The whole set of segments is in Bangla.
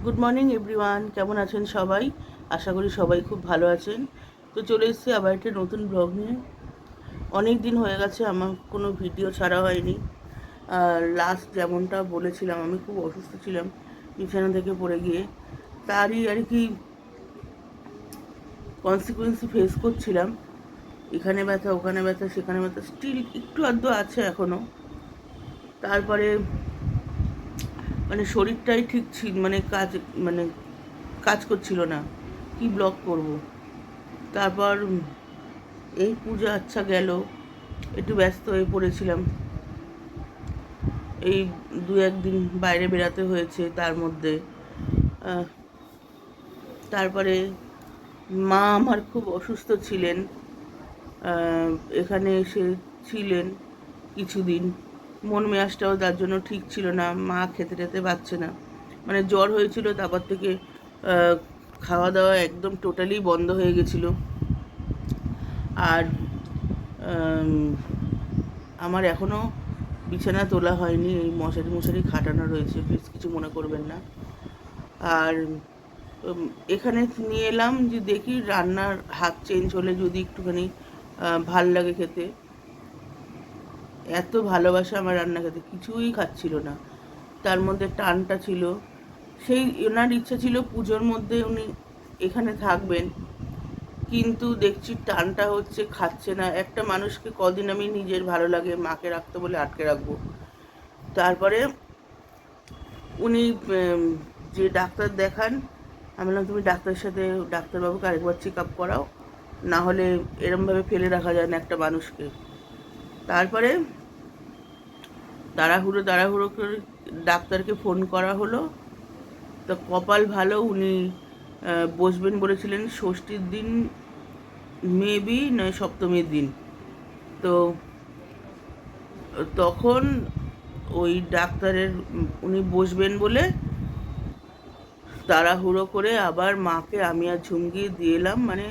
গুড মর্নিং এভরিওয়ান, কেমন আছেন সবাই? আশা করি সবাই খুব ভালো আছেন। তো চলে এসেছি আবার একটা নতুন ব্লগ নিয়ে। অনেক দিন হয়ে গেছে আমার কোনো ভিডিও ছাড়া হয়নি। আর লাস্ট যেমনটা বলেছিলাম, আমি খুব অসুস্থ ছিলাম বিছানা থেকে পড়ে গিয়ে, তারই আর কি কনসিকুয়েন্সি ফেস করছিলাম। এখানে ব্যথা, ওখানে ব্যথা, সেখানে ব্যথা, স্টিল একটু আধটু আছে এখনও। তারপরে মানে শরীরটাই ঠিক ছিল, মানে কাজ করছিল না, কি ব্লগ করব। তারপর এই পূজা আচ্ছা গেল, একটু ব্যস্ত হয়ে পড়েছিলাম। এই দু একদিন বাইরে বেরাতে হয়েছে তার মধ্যে। তারপরে মা আমার খুব অসুস্থ ছিলেন, এখানে এসে ছিলেন কিছুদিন। মন মেজাজটাও তার জন্য ঠিক ছিল না, মা খেতে টেতে পারছে না। মানে জ্বর হয়েছিল, তারপর থেকে খাওয়া দাওয়া একদম টোটালি বন্ধ হয়ে গেছিলো। আর আমার এখনও বিছানা তোলা হয়নি, এই মশারি মশারি খাটানো রয়েছে, প্লিজ কিছু মনে করবেন না। আর এখানে নিয়ে এলাম যে দেখি রান্নার হাত চেঞ্জ হলে যদি একটুখানি ভাল লাগে খেতে। এত ভালোবাসা আমার রান্না খেতে, কিছুই খাচ্ছিল না। তার মধ্যে টানটা ছিল, সেই ওনার ইচ্ছা ছিল পুজোর মধ্যে উনি এখানে থাকবেন, কিন্তু দেখছি টানটা হচ্ছে, খাচ্ছে না। একটা মানুষকে কদিন আমি নিজের ভালো লাগে মাকে রাখতে বলে আটকে রাখবো? তারপরে উনি যে ডাক্তার দেখান, আমি বললাম তুমি ডাক্তারের সাথে, ডাক্তারবাবুকে আরেকবার চেক আপ করাও, না হলে এরমভাবে ফেলে রাখা যায় না একটা মানুষকে। তারপরে তাড়াহুড়ো করে ডাক্তারকে ফোন করা হলো। তো কপাল ভালো, উনি বসবেন বলেছিলেন ষষ্ঠীর দিন, মেবি নয় সপ্তমীর দিন। তো তখন ওই ডাক্তারের উনি বসবেন বলে তাড়াহুড়ো করে আবার মাকে আমি আর ঝুমকি দিয়ে এলাম, মানে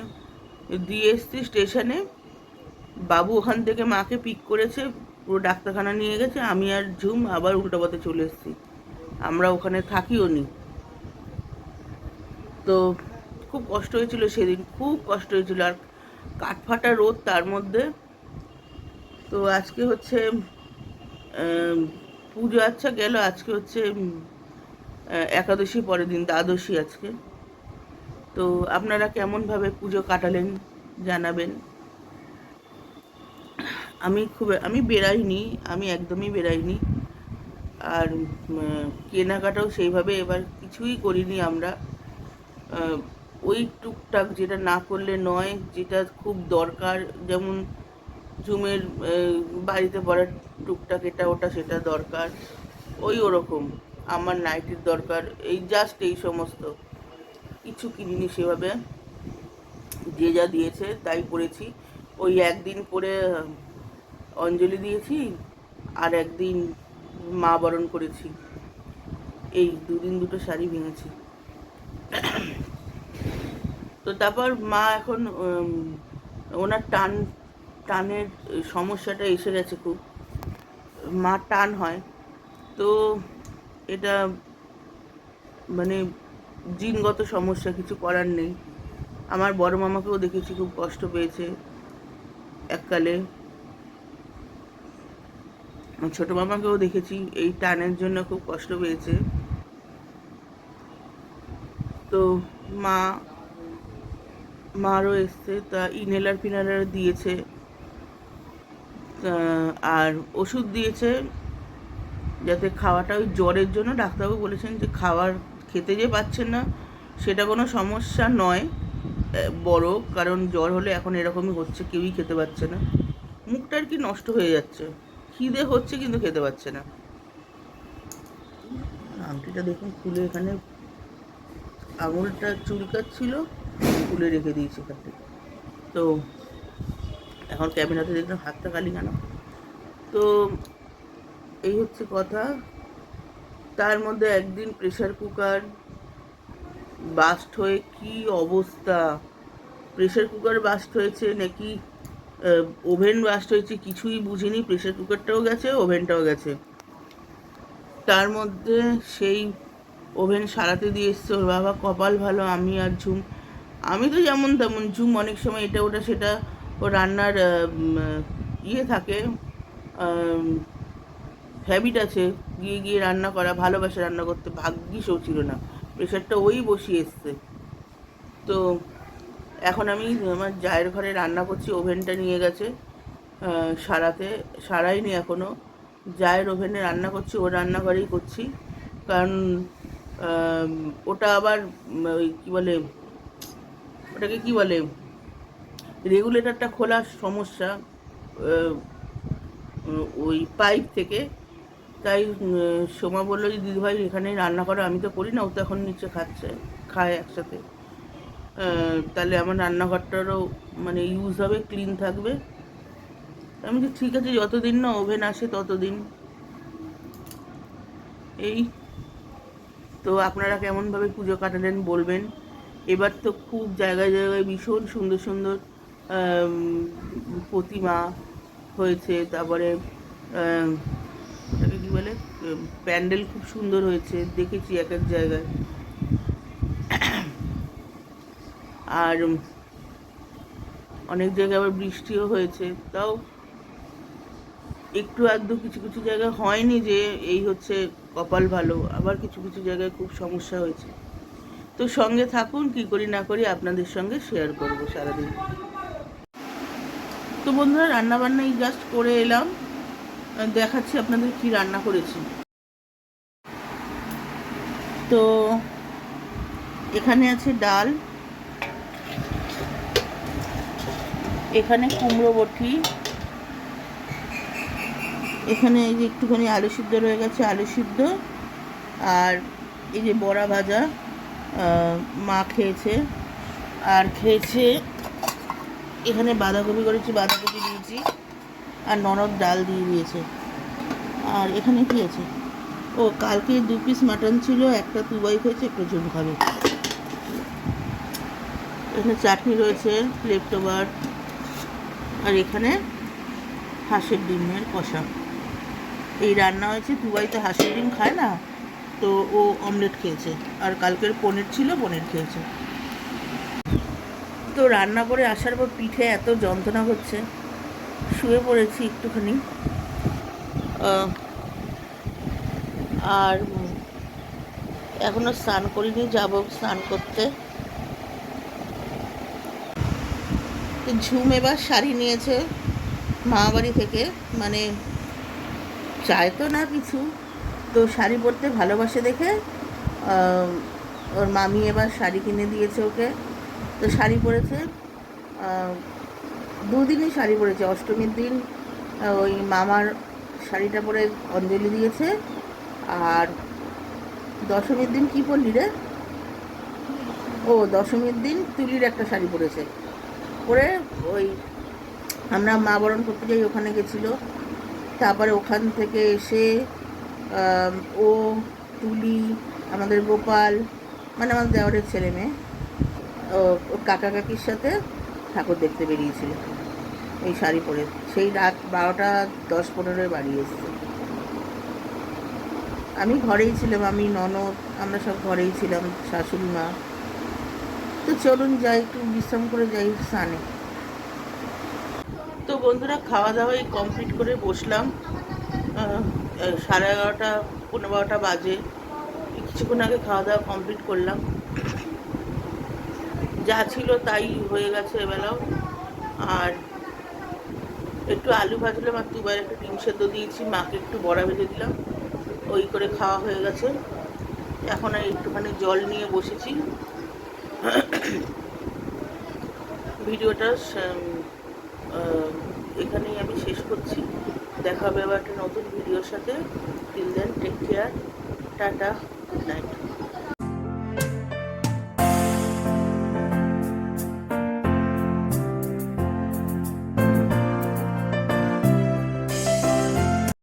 দিয়ে এসছি স্টেশনে। বাবু ওখান থেকে মাকে পিক করেছে, পুরো ডাক্তারখানা নিয়ে গেছে, আমি আর ঝুম আবার উল্টো পথে চলে এসেছি। আমরা ওখানে থাকিও নি। তো খুব কষ্ট হয়েছিল সেদিন, খুব কষ্ট হয়েছিল। আর কাঠফাটা রোদ তার মধ্যে। তো আজকে হচ্ছে পুজো আচ্ছা গেল, আজকে হচ্ছে একাদশী, পরের দিন দ্বাদশী আজকে। তো আপনারা কেমনভাবে পুজো কাটালেন জানাবেন। আমি বেরাইনি, আমি একদমই বেরাইনি। আর কেনাকাটাও সেইভাবে এবার কিছুই করিনি আমরা। ওই টুকটাক যেটা না করলে নয়, যেটা খুব দরকার, যেমন ঝুমের বাড়িতে পড়ার টুকটাক এটা ওটা সেটা দরকার, ওই ওরকম। আমার নাইটির দরকার, এই জাস্ট এই সমস্ত কিছু কিনিনি সেভাবে। যে যা দিয়েছে তাই পরেছি। ওই একদিন পরে অঞ্জলি দিয়েছি, আর একদিন মা বরণ করেছি। এই দুদিন দুটো শাড়ি ভেঙেছি। তো তারপর মা এখন ওনার টানের সমস্যাটা এসে গেছে খুব, মা টান হয়। তো এটা মানে জিনগত সমস্যা, কিছু করার নেই। আমার বড় মামাকেও দেখেছি খুব কষ্ট পেয়েছে এককালে, ছোট মামাকেও দেখেছি এই টানের জন্য খুব কষ্ট পেয়েছে। তো মা মারও এসছে, তা ইনহেলার ফিনহেলার দিয়েছে, আর ওষুধ দিয়েছে যাতে খাওয়াটা, ওই জ্বরের জন্য ডাক্তারবাবু বলেছেন যে খেতে যে পাচ্ছেন না সেটা কোনো সমস্যা নয় বড়, কারণ জ্বর হলে এখন এরকমই হচ্ছে, কেউই খেতে পাচ্ছে না, মুখটা আর কি নষ্ট হয়ে যাচ্ছে, খিদে হচ্ছে কিন্তু খেতে পাচ্ছে না। আংটিটা দেখুন খুলে, এখানে আঙুলটা চুলকাচ্ছিল, খুলে রেখে দিয়েছি এখান থেকে। তো এখন ক্যামেরাতে দেখলাম হাতটা খালি কেন। তো এই হচ্ছে কথা। তার মধ্যে একদিন প্রেশার কুকার বাস্ট হয়ে কি অবস্থা, প্রেশার কুকার বাস্ট হয়েছে নাকি ওভেন বাস্ট হয়েছে কিছুই বুঝিনি। প্রেশার কুকারটাও গেছে, ওভেনটাও গেছে। তার মধ্যে সেই ওভেন সারাতে দিয়ে এসছে ওর বাবা। কপাল ভালো আমি আর ঝুম, আমি তো যেমন তেমন, ঝুম অনেক সময় এটা ওটা সেটা ও রান্নার ইয়ে থাকে, হ্যাবিট আছে, গিয়ে গিয়ে রান্না করা, ভালোবাসে রান্না করতে। ভাগ্যিসও ছিল না, প্রেশারটা ওই বসিয়ে এসছে। তো এখন আমি আমার জায়ের ঘরে রান্না করছি, ওভেনটা নিয়ে গেছে সারাতে, সারাইনি এখনও। জায়ের ওভেনে রান্না করছি, ওর রান্নাঘরেই করছি, কারণ ওটা আবার ওই কী বলে, ওটাকে কী বলে, রেগুলেটরটা খোলার সমস্যা ওই পাইপ থেকে। তাই সোমা বললো যে দিদিভাই এখানে রান্না করো, আমি তো করি না, ও তো এখন নিচে খায় একসাথে, তাহলে আমার রান্নাঘরটারও মানে ইউজ হবে, ক্লিন থাকবে। আমি তো ঠিক আছে, যতদিন না ওভেন আসে ততদিন। এই তো আপনারা কেমনভাবে পুজো কাটালেন বলবেন। এবার তো খুব জায়গায় জায়গায় ভীষণ সুন্দর সুন্দর প্রতিমা হয়েছে, তারপরে ওটাকে কী বলে, প্যান্ডেল খুব সুন্দর হয়েছে, দেখেছি এক এক জায়গায়। আর অনেক জায়গায় আবার বৃষ্টিও হয়েছে, তাও একটু আধটু কিছু কিছু জায়গায় হয়নি যে এই হচ্ছে কপাল ভালো, আবার কিছু কিছু জায়গায় খুব সমস্যা হয়েছে। তো সঙ্গে থাকুন, কি করি না করি আপনাদের সঙ্গে শেয়ার করব সারাদিন। তো বন্ধুরা, রান্নাবান্না এই জাস্ট করে এলাম, দেখাচ্ছি আপনাদের কি রান্না করেছি। তো এখানে আছে ডাল, এখানে কুমড়ো বটি, এখানে এই যে একটুখানি আলু সিদ্ধ রয়ে গেছে, আলু সিদ্ধ, আর এই যে বড়া ভাজা মা খেয়েছে, আর খেয়েছে এখানে বাঁধাকপি করেছি, বাঁধাকপি দিয়েছি, আর ননদ ডাল দিয়ে দিয়েছে। আর এখানে কি আছে, ও কালকে 2 পিস মাটন ছিল, একটা তুবাই খেয়েছে, একটা ঝুম খাবে। এখানে চাটনি রয়েছে, লেফট ওভার, আর এখানে হাঁসের ডিমের কষা। এই রান্না হয়েছে, তুবাই তো হাঁসের ডিম খায় না, তো ও অমলেট খেয়েছে, আর কালকের পনির ছিল, পনির খেয়েছে। তো রান্না করে আসার পর পিঠে এত যন্ত্রণা হচ্ছে, শুয়ে পড়েছি একটুখানি। আর এখনও স্নান করিনি, যাব স্নান করতে। ঝুম এবার শাড়ি নিয়েছে মামাবাড়ি থেকে, মানে চায় তো না কিছু, তো শাড়ি পরতে ভালোবাসে দেখে ওর মামি এবার শাড়ি কিনে দিয়েছে ওকে। তো শাড়ি পরেছে, 2 দিনই শাড়ি পরেছে। অষ্টমীর দিন ওই মামার শাড়িটা পরে অঞ্জলি দিয়েছে, আর দশমীর দিন কি পরলি রে, ও দশমীর দিন তুলির একটা শাড়ি পরেছে, পরে ওই আমরা মা বরণ করতে যাই, ওখানে গেছিলো। তারপরে ওখান থেকে এসে ও তুলি, আমাদের গোপাল, মানে আমার দেওয়ারের ছেলে মেয়ে, ও কাকা কাকির সাথে ঠাকুর দেখতে বেরিয়েছিল এই শাড়ি পরে। সেই রাত 12টা 10-15 বাড়ি এসছে। আমি ঘরেই ছিলাম, আমি ননদ, আমরা সব ঘরেই ছিলাম, শাশুড়ি মা। তো চলুন যাই, একটু বিশ্রাম করে যাই স্নানে। তো বন্ধুরা, খাওয়া দাওয়াই কমপ্লিট করে বসলাম, 11:30 15 বাজে। কিছুক্ষণ আগে খাওয়া দাওয়া কমপ্লিট করলাম, যা ছিল তাই হয়ে গেছে এবেলাও। আর একটু আলু ভাজলাম, আর দুবার একটু ডিম সেদ্ধ দিয়েছি, মাকে একটু বড়া ভেজে দিলাম, ওই করে খাওয়া হয়ে গেছে। এখন আর একটুখানি জল নিয়ে বসেছি। ভিডিওটা এখানেই আমি শেষ করছি, দেখা হবে আবার একটা নতুন ভিডিওর সাথে। Till then, take care, tata, good night.